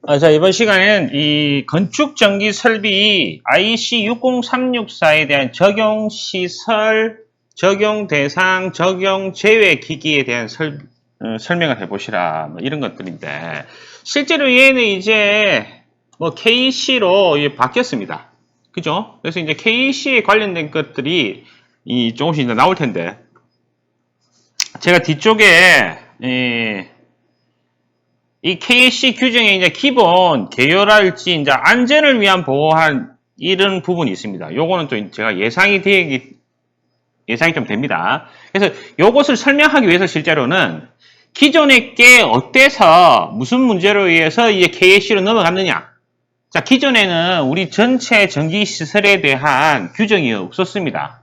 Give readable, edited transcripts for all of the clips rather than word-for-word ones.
자, 이번 시간에는 이 건축 전기 설비 IC 60364에 대한 적용 시설, 적용 대상, 적용 제외 기기에 대한 설명을 해보시라. 뭐 이런 것들인데, 실제로 얘는 이제 뭐 KC로 바뀌었습니다. 그죠? 그래서 이제 KC에 관련된 것들이 조금씩 이제 나올 텐데, 제가 뒤쪽에, 이 KC 규정에 이제 기본 계열할지 이제 안전을 위한 보호한 이런 부분이 있습니다. 요거는 또 제가 예상이 좀 됩니다. 그래서 요것을 설명하기 위해서 실제로는 기존의 게 어때서 무슨 문제로 의해서 이제 KC로 넘어갔느냐. 자, 기존에는 우리 전체 전기 시설에 대한 규정이 없었습니다.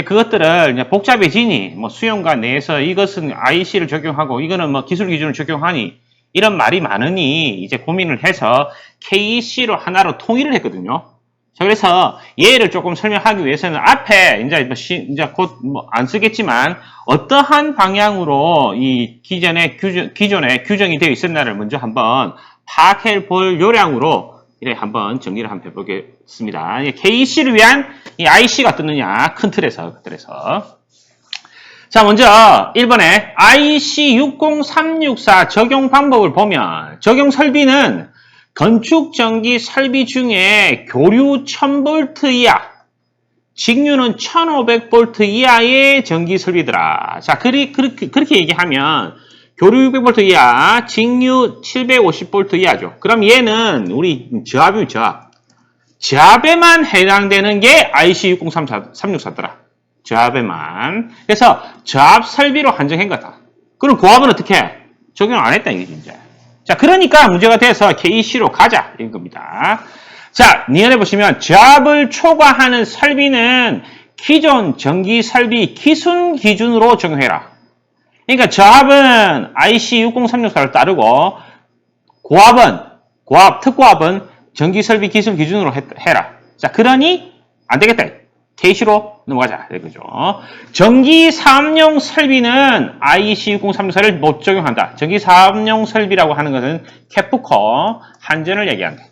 그것들을 이제 복잡해지니 뭐 수용가 내에서 이것은 IC를 적용하고 이거는 뭐 기술 기준을 적용하니 이런 말이 많으니 이제 고민을 해서 KC로 하나로 통일을 했거든요. 자, 그래서 얘를 조금 설명하기 위해서는 앞에 이제 곧 뭐 안 쓰겠지만 어떠한 방향으로 이 기존에 규정이 되어 있었나를 먼저 한번 파악해 볼 요량으로 이렇게 한번 정리를 한번 해보겠습니다. KC를 위한 이 IC가 뜨느냐 큰 틀에서. 자, 먼저 1번에 IC 60364 적용 방법을 보면 적용 설비는 건축 전기 설비 중에 교류 1000V 이하, 직류는 1500V 이하의 전기 설비더라. 자, 그렇게 얘기하면 교류 600V 이하, 직류 750V 이하죠. 그럼 얘는 우리 저압이면 저압. 저압에만 해당되는 게 IC 60364더라. 저압에만. 그래서 저압 설비로 한정한 거다. 그럼 고압은 어떻게 해? 적용 안 했다 이게 이제. 자, 그러니까 문제가 돼서 KC로 가자 이런 겁니다. 자, 니은에 보시면 저압을 초과하는 설비는 기존 전기 설비 기술 기준으로 적용해라. 그러니까 저압은 IC 60364를 따르고 특고압은 전기 설비 기술 기준으로 해라. 자, 그러니 안 되겠다. KC로 넘어가자. 그죠? 전기 사업용 설비는 IC 60364를 못 적용한다. 전기 사업용 설비라고 하는 것은 캡프코 한전을 얘기한다.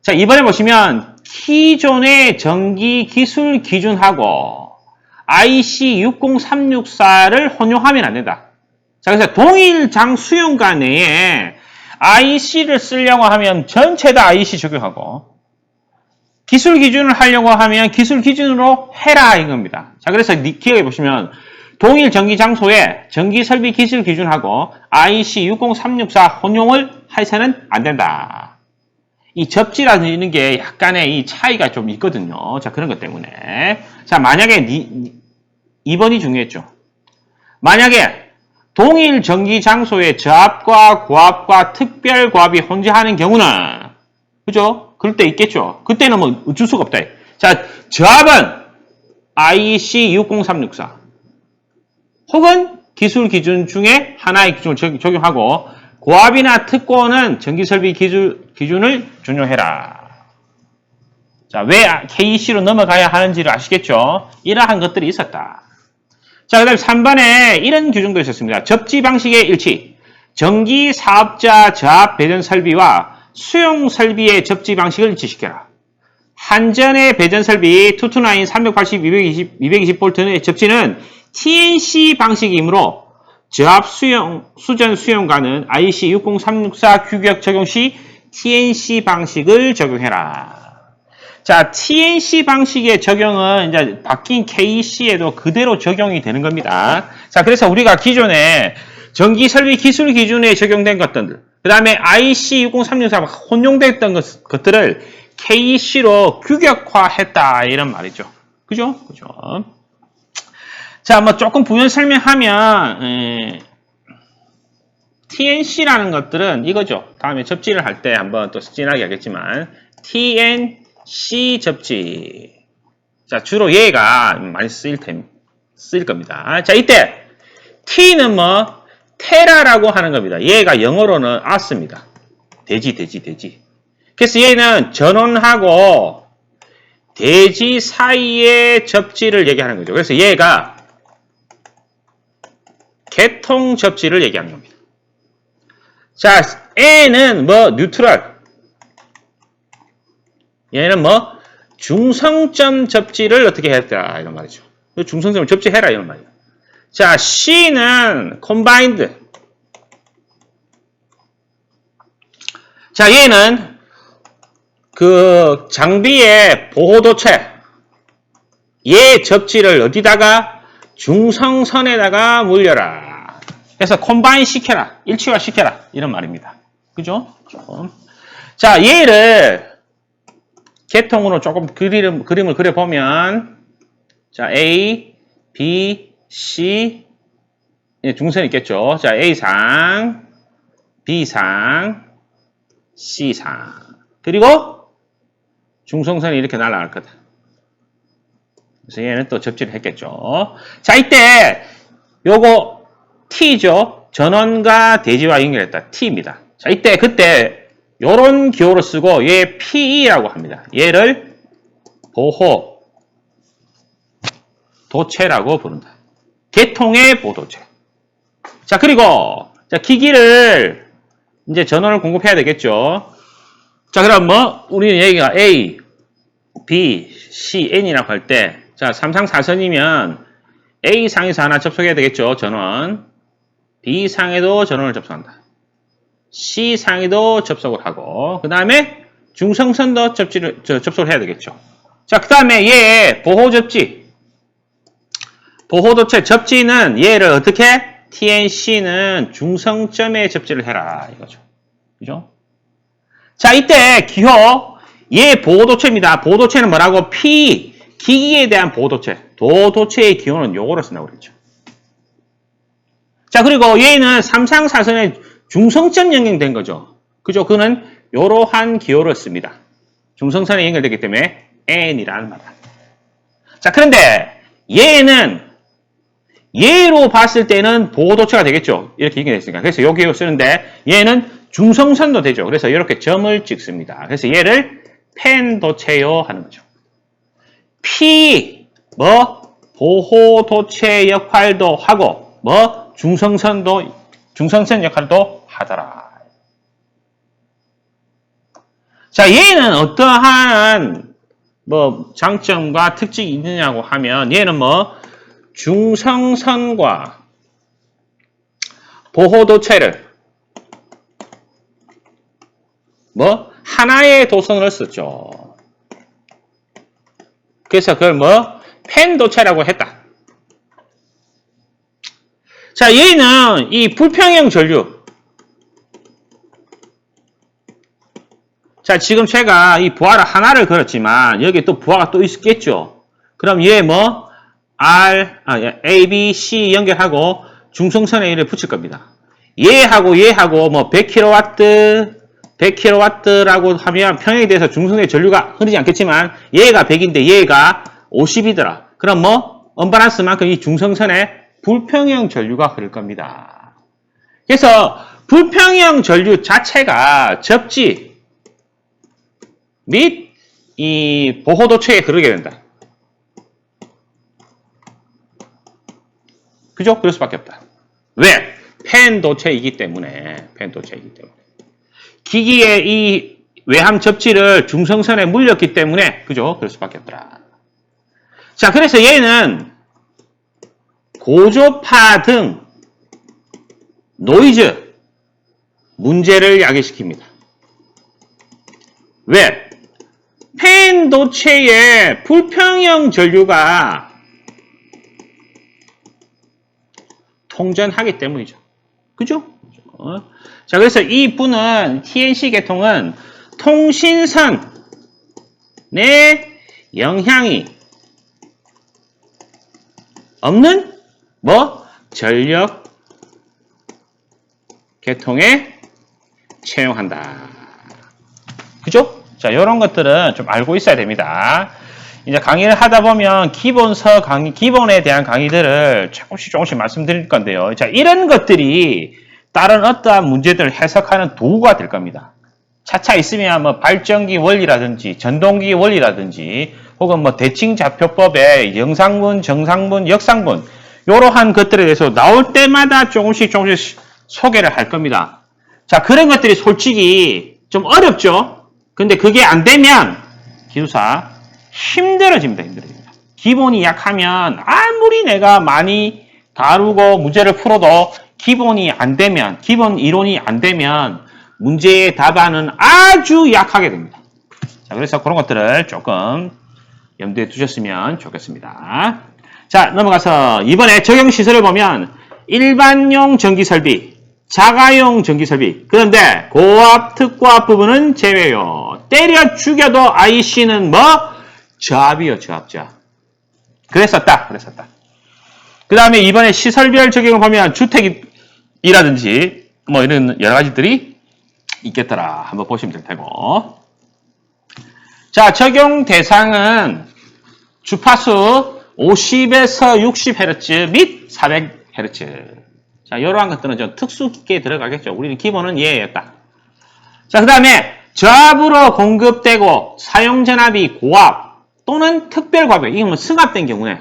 자, 이번에 보시면 기존의 전기 기술 기준하고 IC 60364를 혼용하면 안 된다. 자, 그래서 동일 장 수용가 내에 IC를 쓰려고 하면 전체 다 IC 적용하고 기술 기준을 하려고 하면 기술 기준으로 해라 이겁니다. 자, 그래서 기억해 보시면 동일 전기 장소에 전기 설비 기술 기준하고 IC 60364 혼용을 해서는 안 된다. 이 접지라는 게 약간의 이 차이가 좀 있거든요. 자, 그런 것 때문에. 자, 만약에 2번이 중요했죠. 만약에 동일 전기 장소에 저압과 고압과 특별 고압이 혼재하는 경우는 그죠? 그럴 때 있겠죠. 그때는 뭐 어쩔 수가 없다. 자, 저압은 IC 60364 혹은 기술 기준 중에 하나의 기준을 적용하고 고압이나 특고는 전기설비 기준을 준용해라. 자, 왜 KC로 넘어가야 하는지를 아시겠죠? 이러한 것들이 있었다. 자, 그 다음에 3번에 이런 규정도 있었습니다. 접지 방식의 일치. 전기 사업자 저압 배전 설비와 수용 설비의 접지 방식을 일치시켜라. 한전의 배전 설비 229 380 220V의 접지는 TNC 방식이므로 저압 수전 수용가는 IC 60364 규격 적용 시 TNC 방식을 적용해라. 자, TNC 방식의 적용은 이제 바뀐 KC에도 그대로 적용이 되는 겁니다. 자, 그래서 우리가 기존에 전기 설비 기술 기준에 적용된 것들, 그 다음에 IC 60364 혼용됐던 것들을 KC로 규격화했다 이런 말이죠. 그죠? 자, 뭐 조금 부연 설명하면 TNC라는 것들은 이거죠. 다음에 접지를 할 때 한번 또 진하게 하겠지만 TNC 접지. 자, 주로 얘가 많이 쓰일 겁니다. 자, 이때 T는 뭐 테라라고 하는 겁니다. 얘가 영어로는 as입니다. 대지. 그래서 얘는 전원하고 대지 사이의 접지를 얘기하는 거죠. 그래서 얘가 개통 접지를 얘기하는 겁니다. 자, N은 뭐 뉴트럴. 얘는 뭐 중성점 접지를 어떻게 했다 이런 말이죠. 중성점을 접지해라 이런 말이에요. 자, C는 combined. 자, 얘는 그 장비의 보호도체 얘 접지를 어디다가 중성선에다가 물려라. 그래서 콤바인 시켜라. 일치화 시켜라. 이런 말입니다. 그죠? 자, 얘를 계통으로 조금 그림을 그려보면 자, A, B, C 중선이 있겠죠. 자, A상, B상, C상 그리고 중성선이 이렇게 날아갈 거다. 그래서 얘는 또 접지를 했겠죠. 자, 이때 요거 T죠. 전원과 대지와 연결했다. T입니다. 자, 이때 그때 요런 기호를 쓰고 얘 PE라고 합니다. 얘를 보호 도체라고 부른다. 계통의 보호도체. 자, 그리고 자, 기기를 이제 전원을 공급해야 되겠죠. 자, 그럼 뭐 우리는 얘기가 A, B, C, N이라고 할 때 자, 3상 4선이면 A상에서 하나 접속해야 되겠죠. 전원. B상에도 전원을 접속한다. C상에도 접속을 하고 그 다음에 중성선도 접속을 해야 되겠죠. 자, 그 다음에 얘 보호접지. 보호도체 접지는 얘를 어떻게? TNC는 중성점에 접지를 해라. 이거죠. 그죠? 자, 이때 기호 얘 보호도체입니다. 보호도체는 뭐라고? P 기기에 대한 보호도체. 도도체의 기호는 요거로 쓴다고 그랬죠. 자, 그리고 얘는 3상 4선에 중성점 연결된 거죠. 그죠? 그는 요러한 기호를 씁니다. 중성선에 연결되기 때문에 N이라는 말이다. 자, 그런데 얘는 얘로 봤을 때는 보호도체가 되겠죠. 이렇게 연결됐으니까. 그래서 요 기호 쓰는데 얘는 중성선도 되죠. 그래서 이렇게 점을 찍습니다. 그래서 얘를 펜도체요 하는 거죠. P 뭐 보호도체 역할도 하고 뭐 중성선 역할도 하더라. 자, 얘는 어떠한 뭐 장점과 특징이 있느냐고 하면 얘는 뭐 중성선과 보호도체를 뭐 하나의 도선을 썼죠. 그래서 그걸 뭐 펜도체라고 했다. 자, 얘는 이 불평형 전류. 자, 지금 제가 이 부하를 하나를 걸었지만 여기 또 부하가 또 있겠죠. 그럼 얘 뭐 A, B, C 연결하고 중성선에 얘를 붙일 겁니다. 얘하고 뭐 100kW, 100kW라고 하면 평형에 대해서 중성의 전류가 흐르지 않겠지만 얘가 100인데 얘가 50이더라. 그럼 뭐 언밸런스만큼 이 중성선에 불평형 전류가 흐를 겁니다. 그래서 불평형 전류 자체가 접지 및 이 보호도체에 흐르게 된다. 그죠? 그럴 수밖에 없다. 왜? 펜도체이기 때문에. 기기의 이 외함 접지를 중성선에 물렸기 때문에 그죠? 그럴 수밖에 없더라. 자, 그래서 얘는 고조파 등 노이즈 문제를 야기시킵니다. 왜? 펜도체의 불평형 전류가 통전하기 때문이죠. 그죠? 자, 그래서 이 분은 TNC 계통은 통신선의 영향이 없는 뭐 전력 계통에 채용한다. 그죠? 자, 이런 것들은 좀 알고 있어야 됩니다. 이제 강의를 하다 보면 기본에 대한 강의들을 조금씩 말씀드릴 건데요. 자, 이런 것들이 다른 어떠한 문제들을 해석하는 도구가 될 겁니다. 차차 있으면 뭐 발전기 원리라든지 전동기 원리라든지 혹은 뭐 대칭좌표법의 영상분, 정상분, 역상분 이러한 것들에 대해서 나올 때마다 조금씩 소개를 할 겁니다. 자, 그런 것들이 솔직히 좀 어렵죠? 근데 그게 안 되면 기술사 힘들어집니다. 기본이 약하면 아무리 내가 많이 다루고 문제를 풀어도 기본이 안 되면, 기본 이론이 안 되면 문제의 답안은 아주 약하게 됩니다. 자, 그래서 그런 것들을 조금 염두에 두셨으면 좋겠습니다. 자, 넘어가서 이번에 적용시설을 보면 일반용 전기설비, 자가용 전기설비, 그런데 고압, 특고압 부분은 제외요. 때려 죽여도 IC는 뭐? 저압이요, 저압자. 그랬었다. 그 다음에 이번에 시설별 적용을 보면 주택이라든지 뭐 이런 여러 가지들이 있겠더라. 한번 보시면 될 테고. 자, 적용 대상은 주파수 50에서 60Hz 및 400Hz. 자, 이러한 것들은 좀 특수기에 들어가겠죠. 우리는 기본은 얘였다. 자, 그 다음에 저압으로 공급되고 사용전압이 고압 또는 특별고압, 이건 뭐 승합된 경우네.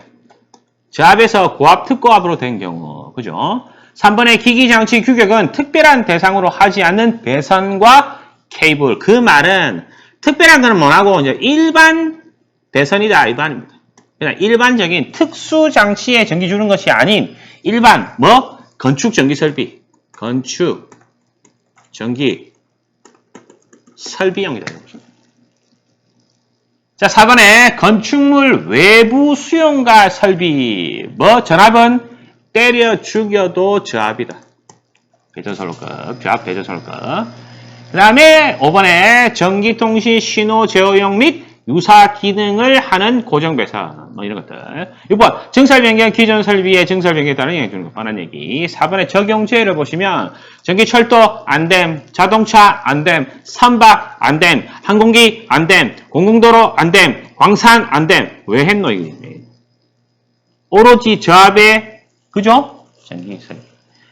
저압에서 고압, 특고압으로 된 경우. 그죠? 3번의 기기장치 규격은 특별한 대상으로 하지 않는 배선과 케이블. 그 말은 특별한 거는 뭐라고? 이제 일반 배선이다. 이 말입니다. 그냥 일반적인 특수 장치에 전기 주는 것이 아닌 일반 뭐? 건축 전기 설비. 건축 전기 설비용이다. 자, 4번에 건축물 외부 수용가 설비. 뭐 전압은 때려 죽여도 저압이다. 배전선로급, 저압 배전선로급. 그 다음에 5번에 전기통신 신호 제어용 및 유사 기능을 하는 고정배선. 뭐 이런 것들. 6번 증설 변경 기존 설비의 증설 변경에 따른 영향 주는 거 뻔한 얘기. 4번에 적용제를 보시면 전기철도 안됨, 자동차 안됨, 선박 안됨, 항공기 안됨, 공공도로 안됨, 광산 안됨. 왜 했노 이게? 오로지 저압에 그죠? 전기설비.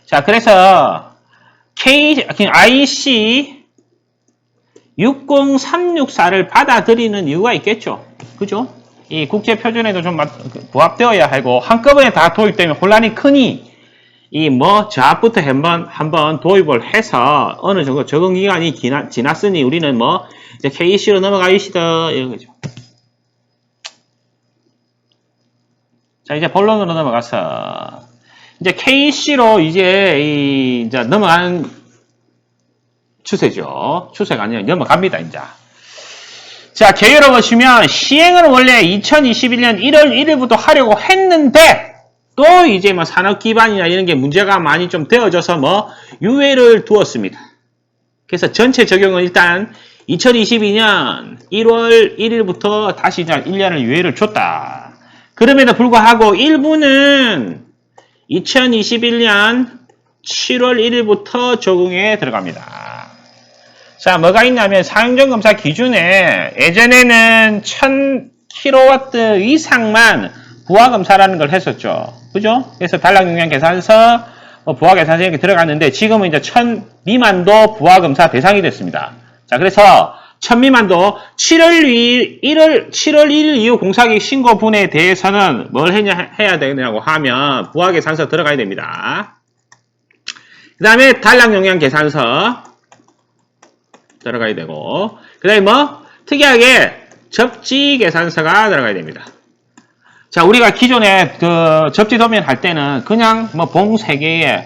자, 그래서 IC 60364를 받아들이는 이유가 있겠죠. 그죠? 이 국제표준에도 좀 부합되어야 하고, 한꺼번에 다 도입되면 혼란이 크니, 이 뭐, 저압부터 한번 도입을 해서, 어느 정도 적응 기간이 지났으니, 우리는 뭐, 이제 KC로 넘어가시다, 이런 거죠. 자, 이제 본론으로 넘어가서, 이제 KC로 이제 넘어가는 추세죠. 추세가 아니라 넘어갑니다, 이제. 자, 개요로 보시면 시행은 원래 2021년 1월 1일부터 하려고 했는데 또 이제 뭐 산업 기반이나 이런 게 문제가 많이 좀 되어져서 뭐 유예를 두었습니다. 그래서 전체 적용은 일단 2022년 1월 1일부터 다시 이제 1년을 유예를 줬다. 그럼에도 불구하고 일부는 2021년 7월 1일부터 적용에 들어갑니다. 자, 뭐가 있냐면 사용전 검사 기준에 예전에는 1000kW 이상만 부하 검사라는 걸 했었죠. 그죠? 그래서 단락 용량 계산서, 부하 계산서 이렇게 들어갔는데 지금은 이제 1000 미만도 부하 검사 대상이 됐습니다. 자, 그래서 1000 미만도 7월 1일 이후 공사기 신고분에 대해서는 뭘 해야 되냐고 하면 부하 계산서 들어가야 됩니다. 그 다음에 단락 용량 계산서 들어가야 되고, 그 다음에 뭐 특이하게 접지 계산서가 들어가야 됩니다. 자, 우리가 기존에 그 접지 도면 할 때는 그냥 뭐 봉 3개에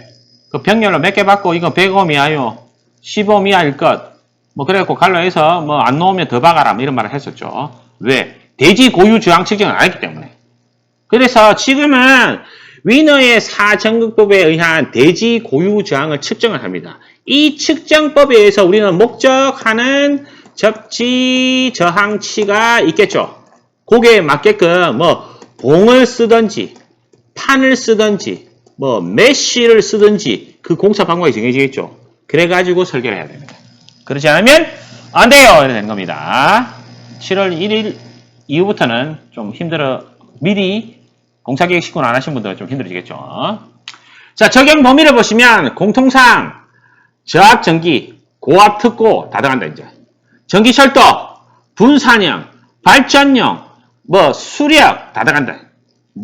그 병렬로 몇 개 받고 이거 105 이하요, 15 이하일 것, 뭐 그래갖고 갈로해서 뭐 안 놓으면 더 박아라 뭐 이런 말을 했었죠. 왜? 대지 고유 저항 측정을 안 했기 때문에. 그래서 지금은 위너의 4전극법에 의한 대지 고유 저항을 측정을 합니다. 이 측정법에 의해서 우리는 목적하는 접지 저항치가 있겠죠. 거기에 맞게끔 뭐 봉을 쓰든지 판을 쓰든지 뭐 메쉬를 쓰든지 그 공사 방법이 정해지겠죠. 그래가지고 설계를 해야 됩니다. 그렇지 않으면 안 돼요. 이렇게 되는 겁니다. 7월 1일 이후부터는 좀 미리 공사계획 시군 안 하신 분들은 좀 힘들어지겠죠. 자, 적용 범위를 보시면 공통상 저압 전기, 고압 특고 다 들어간다 이제. 전기 철도, 분산형, 발전용, 뭐 수력 다 들어간다.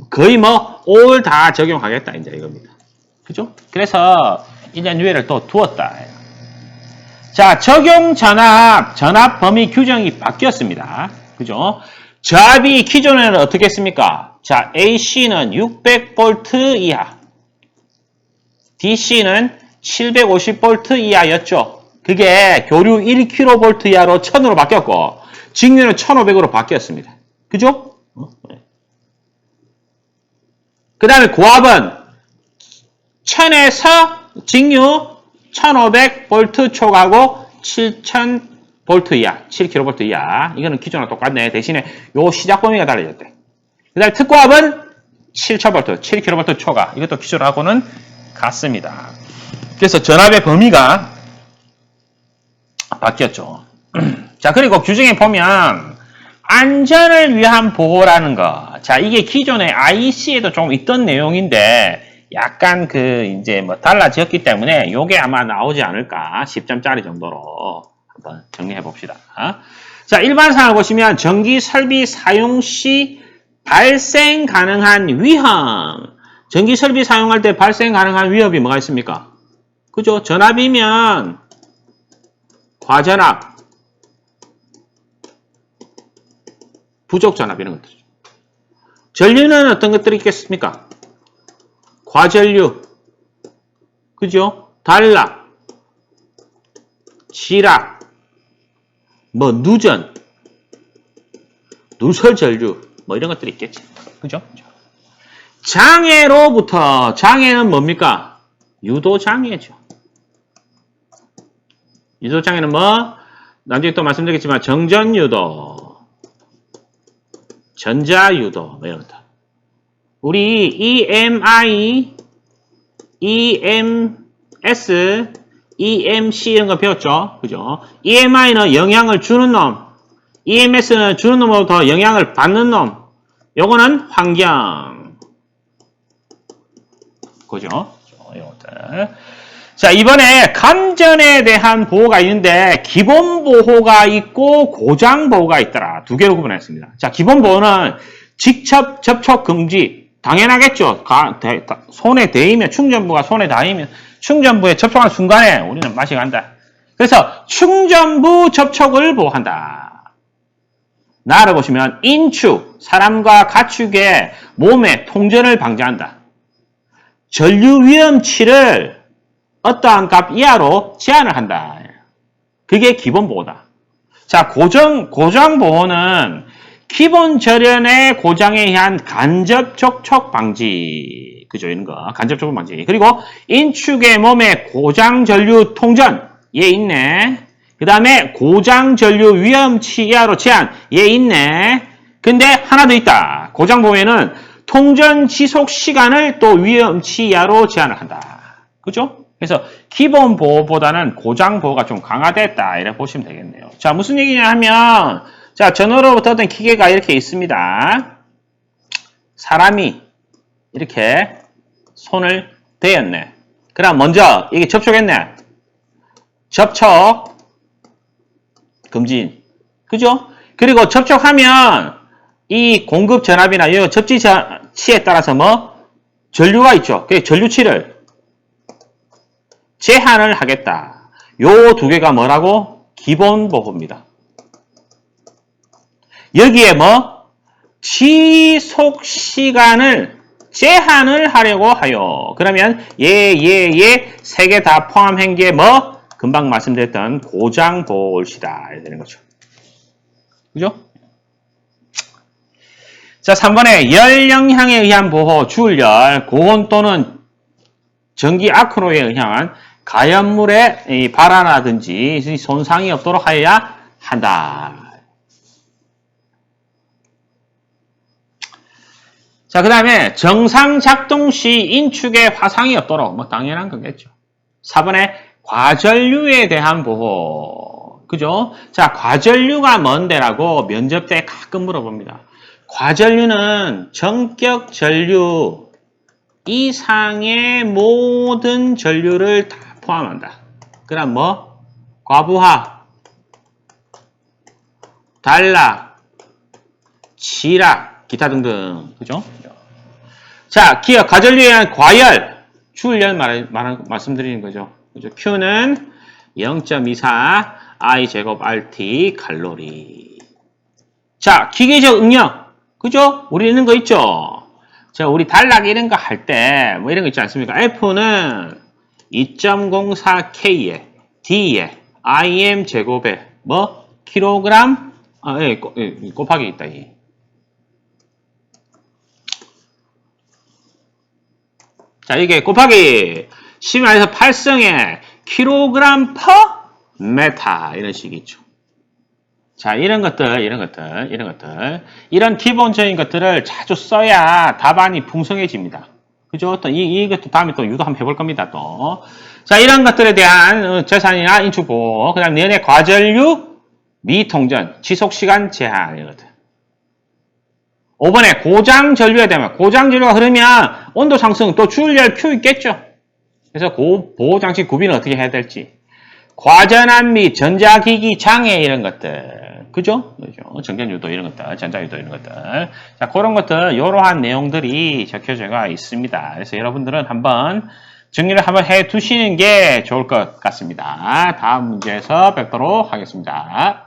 거의 뭐 올 다 적용하겠다 이제 이겁니다. 그죠? 그래서 1년 유예를 또 두었다. 자, 적용 전압 범위 규정이 바뀌었습니다. 그죠? 저압이 기존에는 어떻게 했습니까? 자, AC는 600V 이하, DC는 750V 이하였죠. 그게 교류 1kV 이하로 1000으로 바뀌었고, 직류는 1500으로 바뀌었습니다. 그죠? 그 다음에 고압은 1000에서 직류 1500V 초과하고 7000V 이하, 7kV 이하. 이거는 기존과 똑같네. 대신에 요 시작 범위가 달라졌대. 그 다음에 특고압은 7000V, 7kV 초과. 이것도 기존하고는 같습니다. 그래서 전압의 범위가 바뀌었죠. 자, 그리고 규정에 보면 안전을 위한 보호라는 거. 자, 이게 기존의 IC에도 좀 있던 내용인데 약간 이제 달라졌기 때문에 요게 아마 나오지 않을까. 10점짜리 정도로 한번 정리해 봅시다. 자, 일반 사항을 보시면 전기 설비 사용 시 발생 가능한 위험. 전기 설비 사용할 때 발생 가능한 위협이 뭐가 있습니까? 그죠? 전압이면 과전압, 부족전압 이런 것들이죠. 전류는 어떤 것들이 있겠습니까? 과전류, 그죠? 단락, 지락, 누전, 누설전류, 이런 것들이 있겠지. 그죠? 장애로부터, 장애는 뭡니까? 유도장애죠. 유도장애는 나중에 또 말씀드리겠지만, 정전유도, 전자유도, 이런 것들. 우리 EMI, EMS, EMC 이런 거 배웠죠? 그죠? EMI는 영향을 주는 놈, EMS는 주는 놈보다 영향을 받는 놈. 요거는 환경. 그죠? 이런 것들. 자, 이번에 감전에 대한 보호가 있는데 기본 보호가 있고 고장 보호가 있더라. 두 개로 구분했습니다. 자, 기본 보호는 직접 접촉 금지. 당연하겠죠. 손에 대이면, 충전부가 손에 닿으면 충전부에 접촉하는 순간에 우리는 맛이 간다. 그래서 충전부 접촉을 보호한다. 나를 보시면 인축, 사람과 가축의 몸의 통전을 방지한다. 전류 위험치를 어떠한 값 이하로 제한을 한다. 그게 기본 보호다. 자, 고장 보호는 기본 절연의 고장에 의한 간접 접촉 방지. 그죠? 이런 거. 간접 접촉 방지. 그리고 인축의 몸의 고장 전류 통전. 얘 있네. 그 다음에 고장 전류 위험치 이하로 제한. 얘 있네. 근데 하나 더 있다. 고장 보호에는 통전 지속 시간을 또 위험치 이하로 제한을 한다. 그죠? 그래서 기본 보호보다는 고장 보호가 좀 강화됐다. 이렇게 보시면 되겠네요. 자, 무슨 얘기냐 하면, 자, 전후로부터 어떤 기계가 이렇게 있습니다. 사람이 이렇게 손을 대었네. 그럼 먼저 이게 접촉했네. 접촉 금지. 그죠? 그리고 접촉하면 이 공급 전압이나 이 접지치에 따라서 전류가 있죠. 그 전류치를 제한을 하겠다. 요 두 개가 뭐라고? 기본 보호입니다. 여기에 지속 시간을 제한을 하려고 하여. 그러면 세 개 다 포함한 게 금방 말씀드렸던 고장 보호올시다. 이렇게 되는 거죠. 그죠? 자, 3번에 열 영향에 의한 보호, 주울열, 고온 또는 전기 아크로에 의한 가연물의 발화라든지 손상이 없도록 하여야 한다. 자, 그 다음에 정상 작동 시 인축에 화상이 없도록, 당연한 거겠죠. 4번에 과전류에 대한 보호. 그죠? 자, 과전류가 뭔데라고 면접 때 가끔 물어봅니다. 과전류는 전격 전류 이상의 모든 전류를 다 포함한다. 그럼 과부하, 단락, 지락, 기타 등등. 그죠? 자, 과전류에 의한 과열, 주울열 말씀드리는 거죠. 그죠? Q는 0.24 I 제곱 RT 칼로리. 자, 기계적 응용. 그죠? 우리 있는 거 있죠? 자, 우리 단락 이런 거 할 때, 뭐 이런 거 있지 않습니까? F는 2.04K에, D에, IM 제곱에, 뭐? 킬로그램? 곱하기 있다, 이. 자, 이게 곱하기 10에서 8승에 킬로그램 퍼 메타 이런 식이죠. 자, 이런 것들, 이런 기본적인 것들을 자주 써야 답안이 풍성해집니다. 그죠? 또 이것도 다음에 또 유도 한번 해볼 겁니다, 또. 자, 이런 것들에 대한 재산이나 인축보, 그 다음 내내 과전류, 미통전, 지속시간 제한, 이런 것들. 5번에 고장전류에 되면, 고장전류가 흐르면 온도 상승, 또 주의할 필요 있겠죠? 그래서 보호장치 구비는 어떻게 해야 될지. 과전환 및 전자기기 장애 이런 것들. 그죠? 전견유도 이런 것들, 전자유도 이런 것들. 자, 그런 것들, 이러한 내용들이 적혀져 있습니다. 그래서 여러분들은 한번 정리를 한번 해 두시는 게 좋을 것 같습니다. 다음 문제에서 뵙도록 하겠습니다.